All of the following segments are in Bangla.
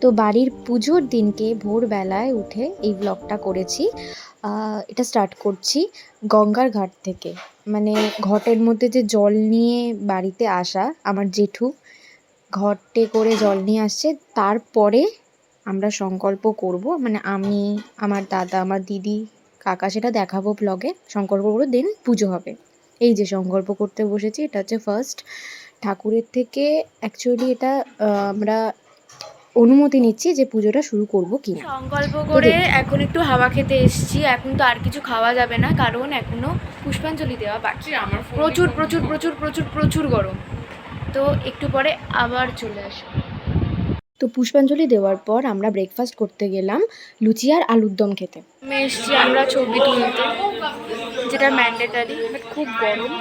তো বাড়ির পুজোর দিনকে ভোরবেলায় উঠে এই ব্লগটা করেছি। এটা স্টার্ট করছি গঙ্গার ঘাট থেকে, মানে ঘটের মধ্যে যে জল নিয়ে বাড়িতে আসা আমার জেঠু ঘটে করে জল নিয়ে আসছে। তারপরে আমরা সংকল্প করব, মানে আমি, আমার দাদা, আমার দিদি, কাকা, সেটা দেখাবো ব্লগে। সংকল্প করবো, দেন পুজো হবে। এই যে সংকল্প করতে বসেছি, এটা হচ্ছে ফার্স্ট ঠাকুরের থেকে। অ্যাকচুয়ালি এটা আমরা অনুমতি নিচ্ছি যে পুজোটা শুরু করব কি না। সংকল্প করে এখন একটু হাওয়া খেতে এসেছি। এখন তো আর কিছু খাওয়া যাবে না, কারণ এখনো পুষ্পাঞ্জলি দেওয়া বাকি। আমার প্রচুর প্রচুর প্রচুর প্রচুর প্রচুর গরম। তো একটু পরে আবার চলে আসবো। তো পুষ্পাঞ্জলি দেওয়ার পর আমরা ব্রেকফাস্ট করতে গেলাম লুচি আর আলুর দম খেতে। এসছি আমরা ছবি তুলতে, যেটা ম্যান্ডেটারি, বাট খুব গরম।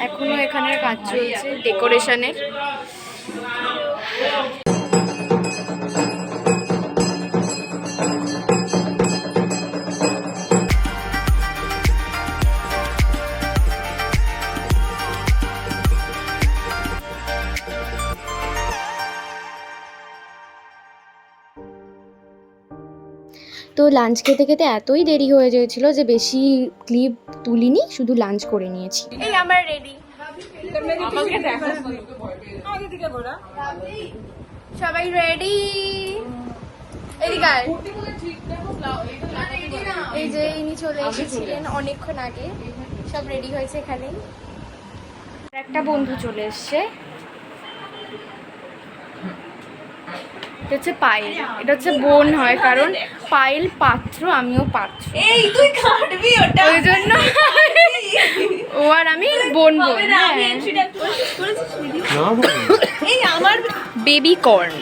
এখনো এখানে কাজ চলছে ডেকোরেশনের। তো লাঞ্চ খেতে খেতে এতই দেরি হয়ে গিয়েছিল যে বেশি ক্লিপ তুলিনি, শুধু লাঞ্চ করে নিয়েছি। এই আমরা রেডি, সবাই রেডি। এদিকে আয়। এই যে ইনি চলে এসেছিলেন অনেকক্ষণ আগে, সব রেডি হয়েছে এখানে। একটা বন্ধু চলে এসছে, এটা হচ্ছে পায়েল। এটা হচ্ছে বোন হয়, কারণ পায়েল পাত্র, আমিও পাত্র, ওই জন্য ও আর আমি বোন বোন। এই আমার বেবি কর্ন,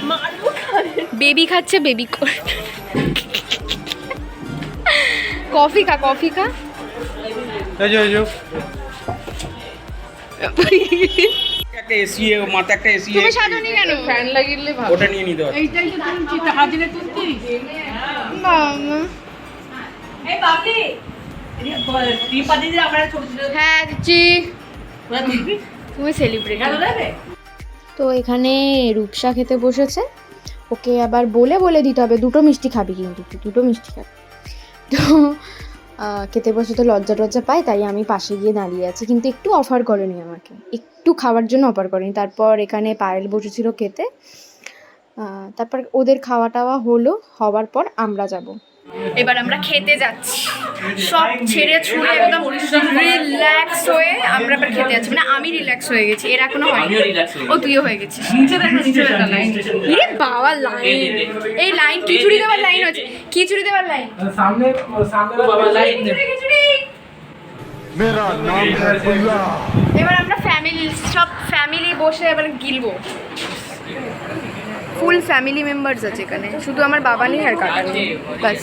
বেবি খাচ্ছে বেবি কর্ন। কফি খা, কফি খা। একটা এসি মাথা একটা এসি তুমি সাজানি কেন? ফ্যান লাগিয়ে ভালো। ওটা নিয়ে নিতে হবে। এইটাই তো তুলছি, তা হাজিরে তুলছিস। বাবা, এই বাপি, দীপা দিদি আমরা ছোট ছোট হ্যাঁ দিচ্ছি। তোরা দিবি? তুমি সেলিব্রেট গেল দেবে? তো এখানে রূপসা খেতে বসেছে। ওকে আবার বলে বলে দিতে হবে দুটো মিষ্টি খাবি, কিন্তু তুই দুটো মিষ্টি খাবি। তো খেতে বসে তো লজ্জা টজ্জা পায়, তাই আমি পাশে গিয়ে দাঁড়িয়ে আছি, কিন্তু একটু অফার করেনি আমাকে, একটু খাওয়ার জন্য অফার করেনি। তারপর এখানে পায়েল বসেছিল খেতে। তারপর ওদের খাওয়া টাওয়া হওয়ার পর আমরা যাব। এবার আমরা খেতে যাচ্ছি, সব ছেড়ে ছুড়ে একদম রিল্যাক্স হয়ে আমরা এবার খেতে যাচ্ছি। মানে আমি রিল্যাক্স হয়ে গেছি, এর এখনো হয়নি। ও তুইও হয়ে গেছিস। নিচে দেখো, নিচে দেখো লাইন। ইরে বাবা, লাইন, এই লাইন খিচুড়ি দেওয়ার লাইন হচ্ছে, খিচুড়ি দেওয়ার লাইন। सामने सामने বাবা লাইন দে। খিচুড়ি। मेरा नाम है बुल्ला। এবার আমরা সব ফ্যামিলি বসে এবার গিলবো। ফুল ফ্যামিলি মেম্বার্স আছে এখানে, শুধু আমার বাবা নেই আর কাকা নেই, বাস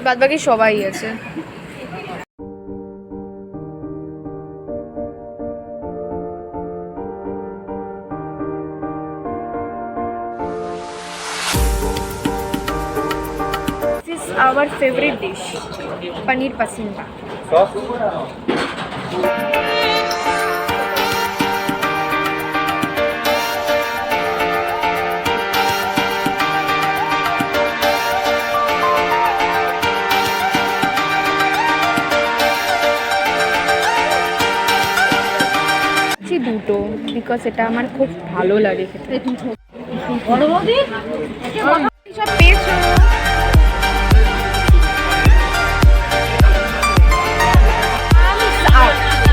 বাদ বাকি সবাই আছে। This is our favorite dish, paneer pasinda. দুটো, বিকজ এটা আমার খুব ভালো লাগে খেতে। সব পেয়েছো?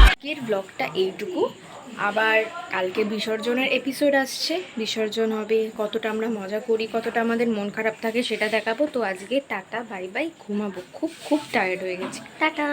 আজকের ব্লগটা এইটুকু। আবার কালকে বিসর্জনের এপিসোড আসছে, বিসর্জন হবে, কতটা আমরা মজা করি, কতটা আমাদের মন খারাপ থাকে সেটা দেখাবো। তো আজকে টাটা, বাই বাই, ঘুমাবো, খুব খুব টায়ার্ড হয়ে গেছি, টাটা।